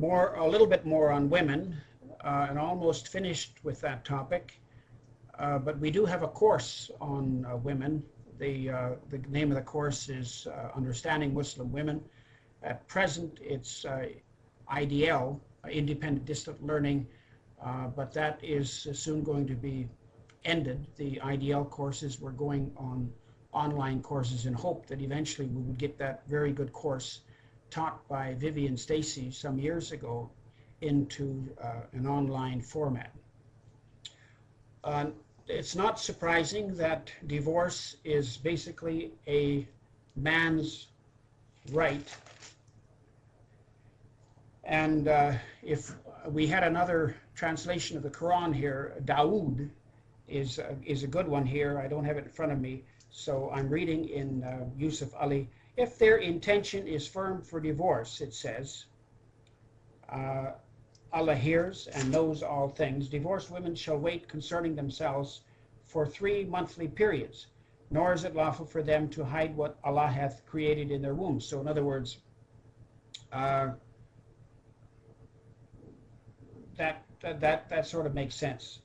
a little bit more on women, and almost finished with that topic. But we do have a course on women. The name of the course is Understanding Muslim Women. At present, it's IDL, Independent Distant Learning, but that is soon going to be ended. The IDL courses, we're going on online courses in hope that eventually we would get that very good course taught by Vivian Stacy some years ago into an online format. It's not surprising that divorce is basically a man's right. And if we had another translation of the Qur'an here, Dawood is a good one here. I don't have it in front of me, so I'm reading in Yusuf Ali. If their intention is firm for divorce, it says, Allah hears and knows all things. Divorced women shall wait concerning themselves for 3 monthly periods, nor is it lawful for them to hide what Allah hath created in their wombs. So in other words, that sort of makes sense.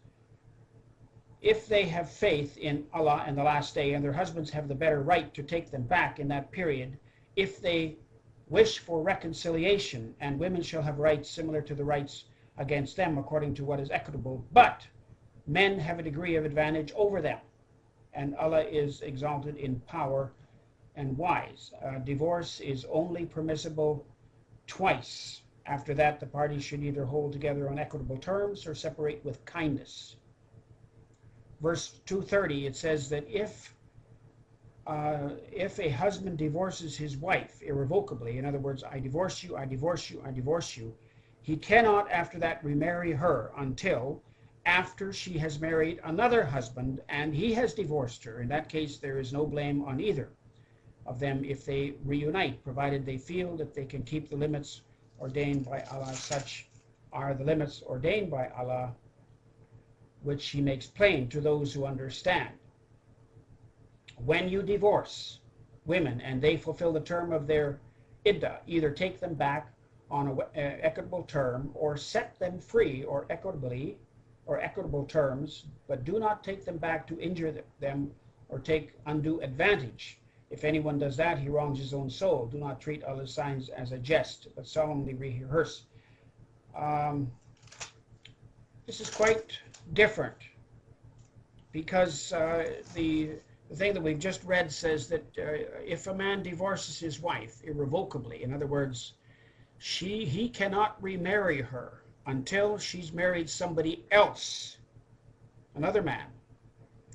If they have faith in Allah and the last day, and their husbands have the better right to take them back in that period, if they wish for reconciliation, and women shall have rights similar to the rights against them according to what is equitable, but men have a degree of advantage over them, and Allah is exalted in power and wise. Divorce is only permissible twice. After that, the parties should either hold together on equitable terms or separate with kindness. Verse 230, it says that if a husband divorces his wife irrevocably, in other words, I divorce you, I divorce you, I divorce you, he cannot after that remarry her until after she has married another husband and he has divorced her. In that case, there is no blame on either of them if they reunite, provided they feel that they can keep the limits ordained by Allah. Such are the limits ordained by Allah, which he makes plain to those who understand. When you divorce women and they fulfill the term of their iddah, either take them back on an equitable term or set them free or equitable terms, but do not take them back to injure them or take undue advantage. If anyone does that, he wrongs his own soul. Do not treat Allah's signs as a jest, but solemnly rehearse. This is quite different, because the thing that we've just read says that if a man divorces his wife irrevocably, in other words, he cannot remarry her until she's married somebody else, another man,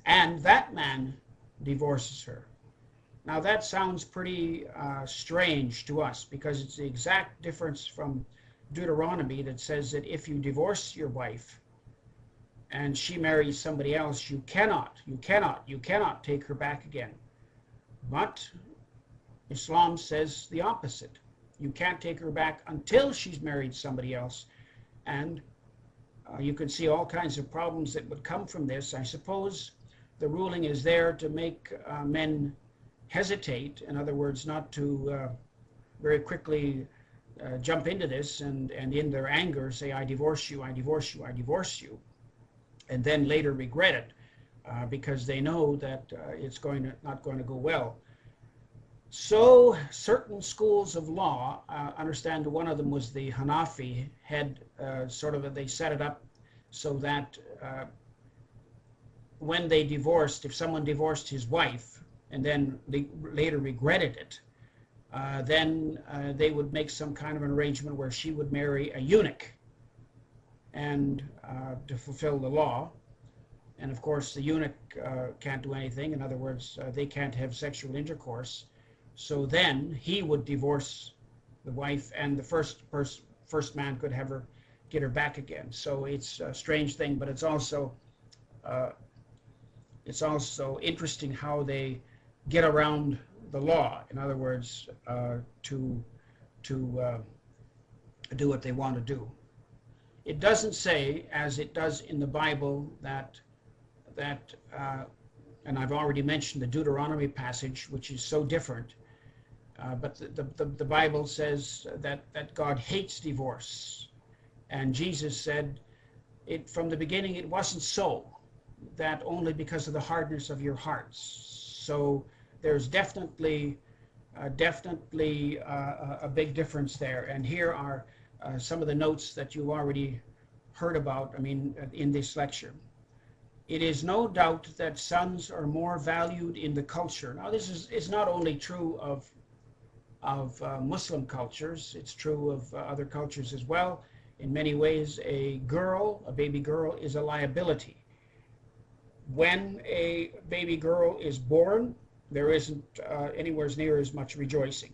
and that man divorces her. Now that sounds pretty strange to us, because it's the exact difference from Deuteronomy that says that if you divorce your wife and she marries somebody else, you cannot take her back again. But Islam says the opposite. You can't take her back until she's married somebody else. And you can see all kinds of problems that would come from this. I suppose the ruling is there to make men hesitate, in other words, not to very quickly jump into this and in their anger say, I divorce you, I divorce you, I divorce you, and then later regret it because they know that it's not going to go well. So certain schools of law, understand one of them was the Hanafi, had they set it up so that when they divorced, if someone divorced his wife and then later regretted it, then they would make some kind of an arrangement where she would marry a eunuch and to fulfill the law. And of course the eunuch can't do anything. In other words, they can't have sexual intercourse. So then he would divorce the wife, and the first man could get her back again. So it's a strange thing, but it's also interesting how they get around the law. In other words, to do what they want to do. It doesn't say, as it does in the Bible, that and I've already mentioned the Deuteronomy passage, which is so different. But the Bible says that God hates divorce. And Jesus said, from the beginning it wasn't so, that only because of the hardness of your hearts. So there's definitely a big difference there. And here are some of the notes that you already heard about, in this lecture. It is no doubt that sons are more valued in the culture. Now, this is not only true of Muslim cultures, it's true of other cultures as well. In many ways, a baby girl, is a liability. When a baby girl is born, there isn't anywhere near as much rejoicing.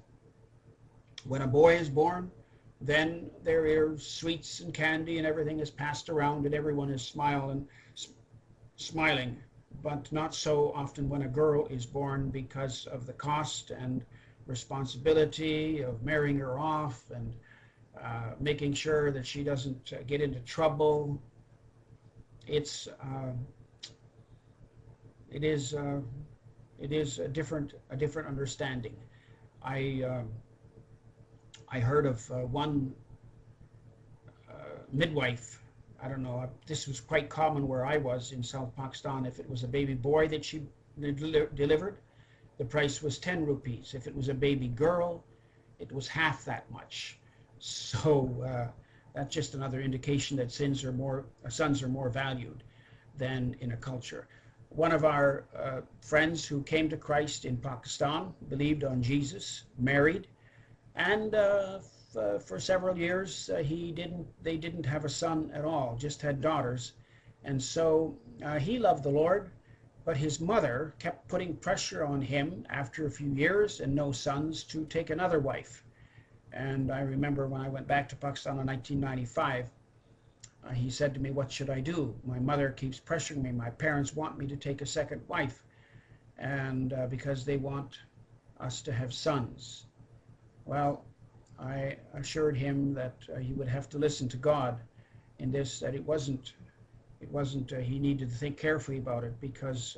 When a boy is born, then there is sweets and candy and everything is passed around and everyone is smiling, but not so often when a girl is born, because of the cost and responsibility of marrying her off and making sure that she doesn't get into trouble. It is a different understanding. I heard of one midwife. I don't know, this was quite common where I was in South Pakistan. If it was a baby boy that she delivered, the price was 10 rupees. If it was a baby girl, it was half that much. So that's just another indication that sons are more valued than in a culture. One of our friends who came to Christ in Pakistan, believed on Jesus, married, and for several years they didn't have a son at all, just had daughters. And so he loved the Lord, but his mother kept putting pressure on him after a few years and no sons to take another wife. And I remember when I went back to Pakistan in 1995, he said to me, "What should I do? My mother keeps pressuring me. My parents want me to take a second wife, and because they want us to have sons." Well, I assured him that he would have to listen to God in this, that it wasn't he needed to think carefully about it, because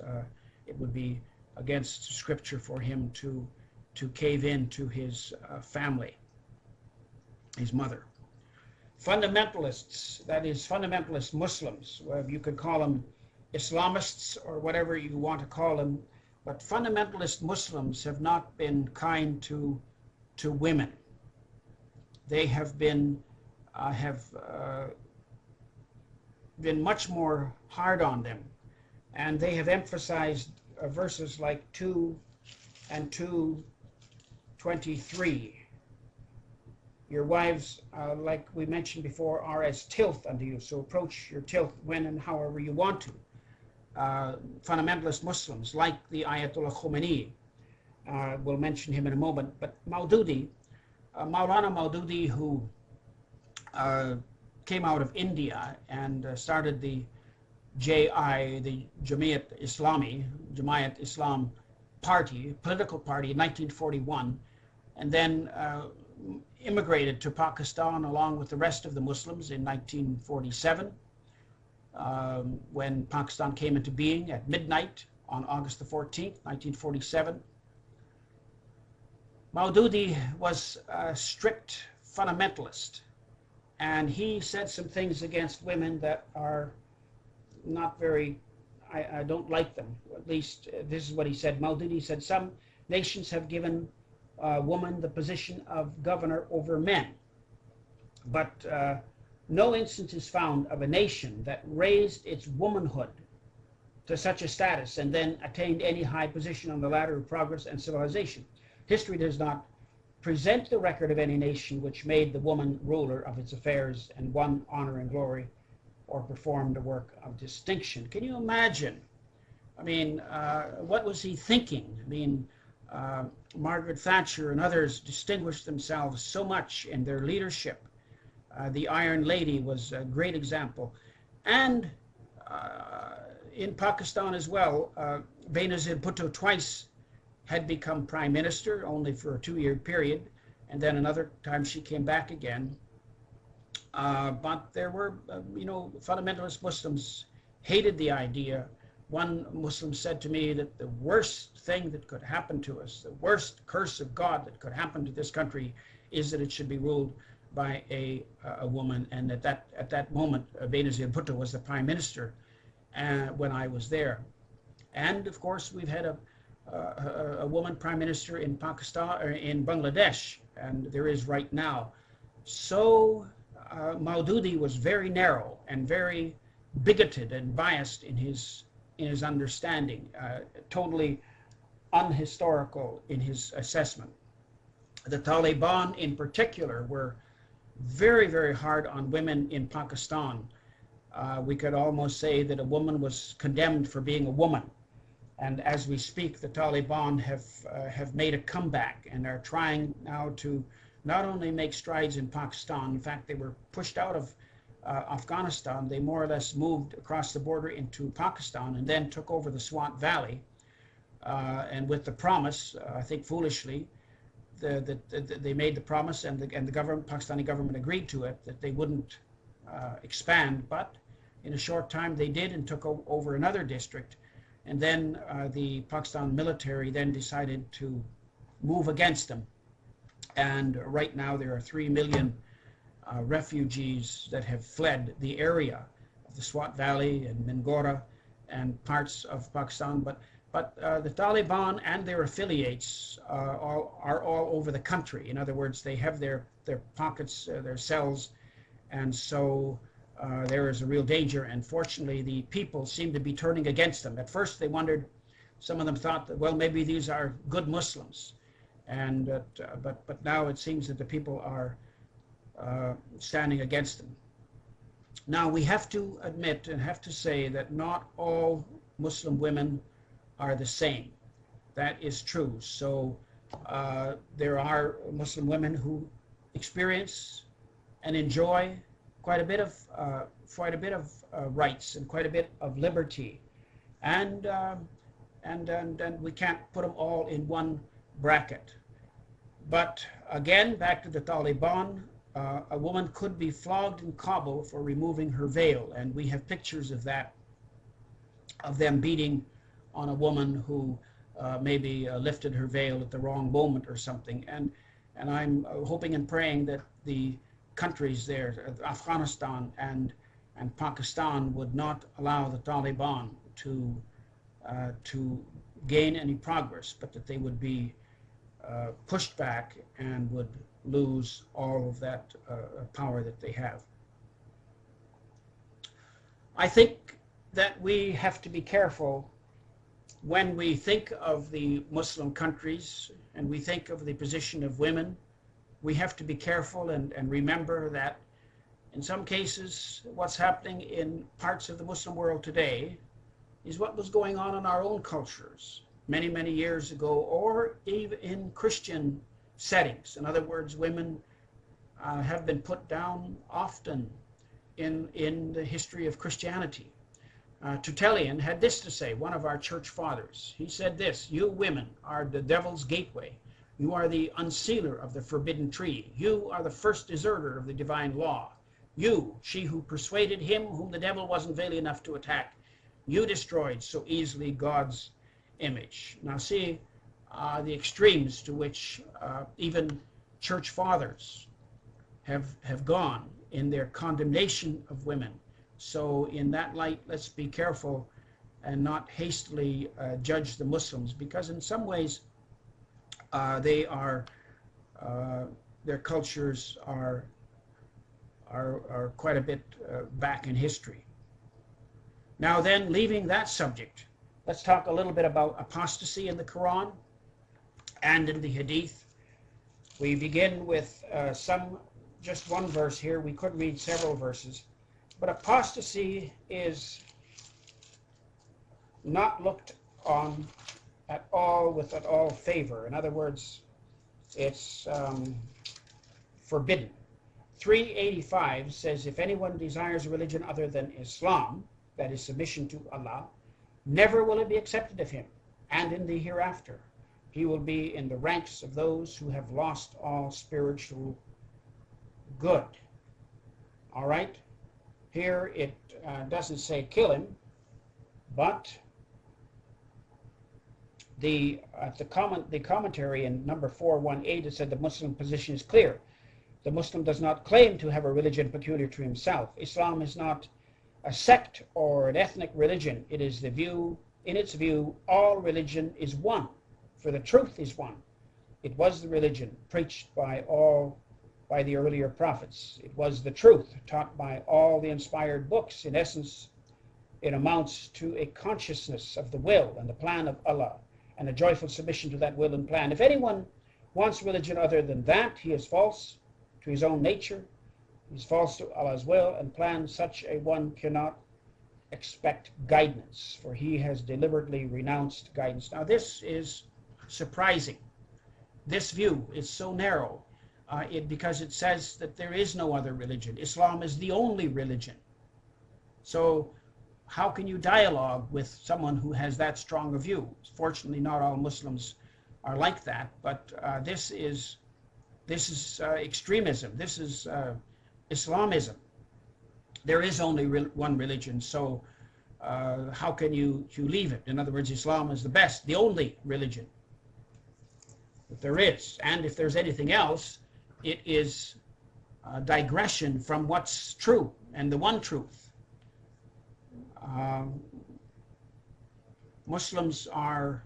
it would be against Scripture for him to cave in to his family, his mother. Fundamentalists, that is fundamentalist Muslims, well, you could call them Islamists or whatever you want to call them, but fundamentalist Muslims have not been kind to women. They have been much more hard on them, and they have emphasized verses like 2 and 2:23. Your wives, like we mentioned before, are as tilth unto you, so approach your tilth when and however you want to. Fundamentalist Muslims, like the Ayatollah Khomeini, we'll mention him in a moment, but Maududi, Maulana Maududi, who came out of India and started the the Jamaat Islam party, political party, in 1941, and then immigrated to Pakistan along with the rest of the Muslims in 1947, when Pakistan came into being at midnight on August the 14th, 1947. Maududi was a strict fundamentalist, and he said some things against women that are not very, I don't like them. At least this is what he said. Maududi said, "Some nations have given woman the position of governor over men, but no instance is found of a nation that raised its womanhood to such a status and then attained any high position on the ladder of progress and civilization. History does not present the record of any nation which made the woman ruler of its affairs and won honor and glory or performed a work of distinction." Can you imagine? I mean, what was he thinking? I mean, Margaret Thatcher and others distinguished themselves so much in their leadership. The Iron Lady was a great example. And in Pakistan as well, Benazir Bhutto twice had become prime minister, only for a 2-year period, and then another time she came back again. But there were, fundamentalist Muslims hated the idea One Muslim said to me that the worst thing that could happen to us, the worst curse of God that could happen to this country, is that it should be ruled by a woman. And at that moment, Benazir Bhutto was the prime minister when I was there. And of course, we've had a woman prime minister in Pakistan, or in Bangladesh, and there is right now. So Maududi was very narrow and very bigoted and biased in his understanding, totally unhistorical in his assessment. The Taliban in particular were very, very hard on women in Pakistan. We could almost say that a woman was condemned for being a woman. And as we speak, the Taliban have made a comeback and are trying now to not only make strides in Pakistan. In fact, they were pushed out of Afghanistan. They more or less moved across the border into Pakistan and then took over the Swat Valley. And with the promise, I think foolishly, they made the promise, and the government, Pakistani government, agreed to it, that they wouldn't expand. But in a short time, they did, and took over another district. And then the Pakistan military then decided to move against them. And right now there are 3 million refugees that have fled the area of the Swat Valley and Mingora and parts of Pakistan. But the Taliban and their affiliates are all over the country. In other words, they have their pockets, their cells, and so there is a real danger. And fortunately, the people seem to be turning against them. At first, they wondered. Some of them thought that, well, maybe these are good Muslims, and but now it seems that the people are standing against them. Now we have to admit and have to say that not all Muslim women are the same. That is true. So there are Muslim women who experience and enjoy quite a bit of rights and quite a bit of liberty, and we can't put them all in one bracket. But again, back to the Taliban, a woman could be flogged in Kabul for removing her veil, and we have pictures of that, of them beating on a woman who maybe lifted her veil at the wrong moment or something. And I'm hoping and praying that the countries there, Afghanistan and Pakistan, would not allow the Taliban to gain any progress, but that they would be pushed back and would lose all of that power that they have. I think that we have to be careful when we think of the Muslim countries and we think of the position of women. We have to be careful and remember that in some cases what's happening in parts of the Muslim world today is what was going on in our own cultures many, many years ago, or even in Christian settings. In other words, women have been put down often in the history of Christianity. Tertullian had this to say, one of our church fathers. He said this: "You women are the devil's gateway. You are the unsealer of the forbidden tree. You are the first deserter of the divine law. You, she who persuaded him whom the devil wasn't valiant enough to attack. You destroyed so easily God's image." Now see the extremes to which even church fathers have gone in their condemnation of women. So in that light, let's be careful and not hastily judge the Muslims, because in some ways they are their cultures are quite a bit back in history. Now then, leaving that subject, let's talk a little bit about apostasy in the Qur'an and in the Hadith. We begin with just one verse here. We could read several verses, but apostasy is not looked on at all with at all favor. In other words, it's forbidden. 385 says, "If anyone desires a religion other than Islam, that is submission to Allah, never will it be accepted of him, and in the hereafter he will be in the ranks of those who have lost all spiritual good." All right, here it doesn't say kill him, but the commentary in number 418, it said the Muslim position is clear. The Muslim does not claim to have a religion peculiar to himself. Islam is not a sect or an ethnic religion. It is the view, in its view, all religion is one, for the truth is one. It was the religion preached by the earlier prophets. It was the truth taught by all the inspired books. In essence, it amounts to a consciousness of the will and the plan of Allah, and a joyful submission to that will and plan. If anyone wants religion other than that, he is false to his own nature. He is false to Allah's will and plan. Such a one cannot expect guidance, for he has deliberately renounced guidance. Now, this is surprising. This view is so narrow because it says that there is no other religion. Islam is the only religion. So how can you dialogue with someone who has that strong a view? Fortunately, not all Muslims are like that, but this is extremism. This is Islamism. There is only one religion, so how can you leave it? In other words, Islam is the best, the only religion that there is. And if there's anything else, it is a digression from what's true and the one truth. Muslims are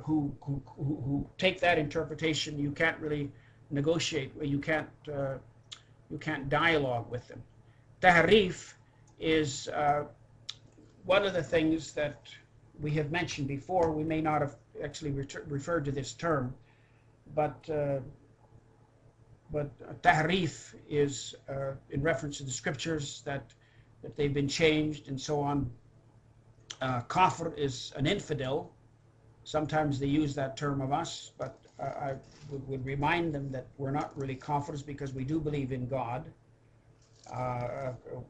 who take that interpretation. You can't really negotiate. You can't dialogue with them. Tahrif is one of the things that we have mentioned before. We may not have actually referred to this term, but tahrif is in reference to the scriptures that they've been changed and so on. Kafir is an infidel. Sometimes they use that term of us, but I would remind them that we're not really kafirs because we do believe in God.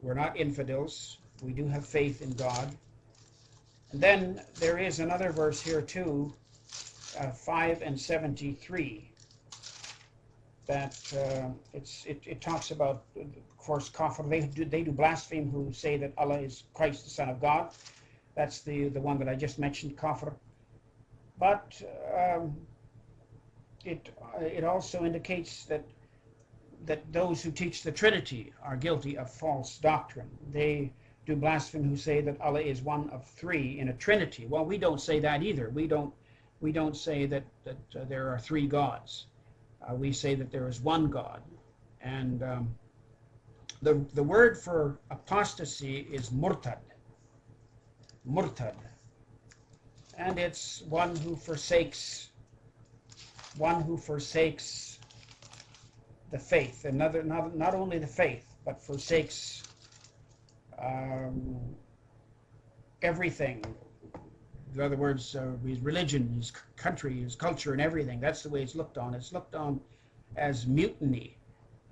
We're not infidels. We do have faith in God. And then there is another verse here too, 5 and 73, that it talks about, of course, kafir. They do blaspheme who say that Allah is Christ, the Son of God. That's the one that I just mentioned, kafir. But it also indicates that those who teach the Trinity are guilty of false doctrine. They do blaspheme who say that Allah is one of three in a Trinity. Well, we don't say that either. We don't say that there are three gods. We say that there is one God. And the word for apostasy is murtad. Murtad. And it's one who forsakes the faith, and not only the faith, but forsakes everything. In other words, his religion, his country, his culture, and everything. That's the way it's looked on. It's looked on as mutiny.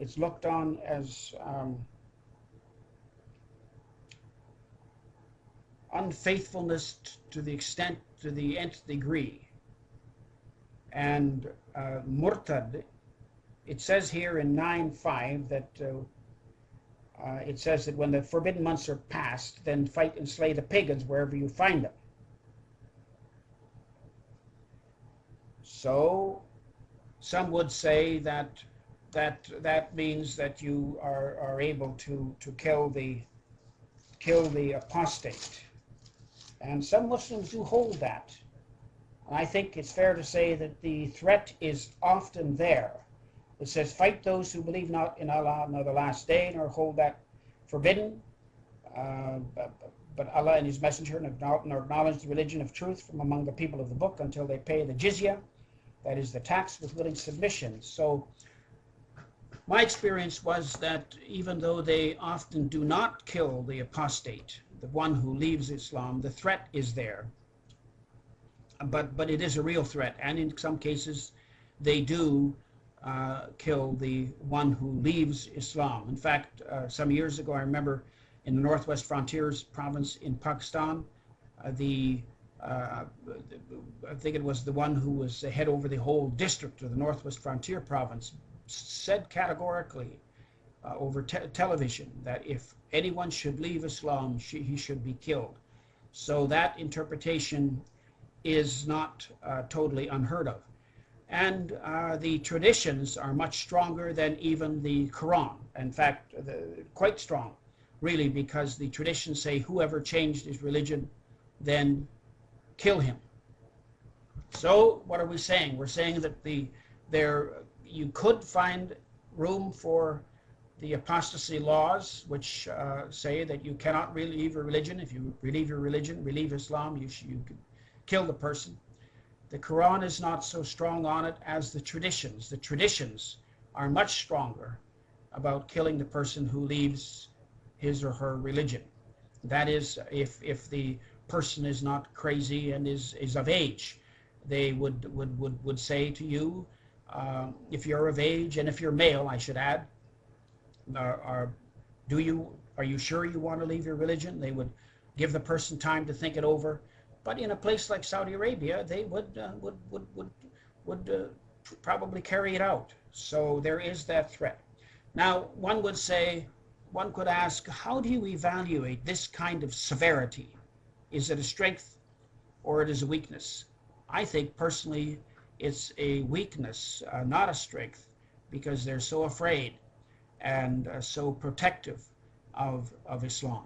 It's looked on as unfaithfulness to the nth degree. And murtad, it says here in 9:5 that it says that when the forbidden months are past, then fight and slay the pagans wherever you find them. So some would say that means that you are able to kill the apostate. And some Muslims do hold that. And I think it's fair to say that the threat is often there. It says, fight those who believe not in Allah nor the last day, nor hold that forbidden, but Allah and His Messenger, nor acknowledge the religion of truth from among the people of the book until they pay the jizya, that is the tax, with willing submission. So my experience was that even though they often do not kill the apostate, the one who leaves Islam, the threat is there. But it is a real threat, and in some cases they do kill the one who leaves Islam. In fact, some years ago, I remember in the Northwest Frontiers province in Pakistan, I think it was the one who was the head over the whole district of the Northwest Frontier province, said categorically over television that if anyone should leave Islam, he should be killed. So that interpretation is not totally unheard of. And the traditions are much stronger than even the Qur'an. In fact, quite strong, really, because the traditions say whoever changed his religion, then kill him. So what are we saying? We're saying that you could find room for the apostasy laws, which say that you cannot leave your religion. If you leave your religion, leave Islam, you could kill the person. The Quran is not so strong on it as the traditions. The traditions are much stronger about killing the person who leaves his or her religion. That is, if the person is not crazy and is of age. They would say to you, if you're of age, and if you're male, I should add, are you sure you want to leave your religion? They would give the person time to think it over. But in a place like Saudi Arabia, they would probably carry it out. So there is that threat. Now, one could ask, how do you evaluate this kind of severity? Is it a strength or it is a weakness? I think personally it's a weakness, not a strength, because they're so afraid and so protective of Islam.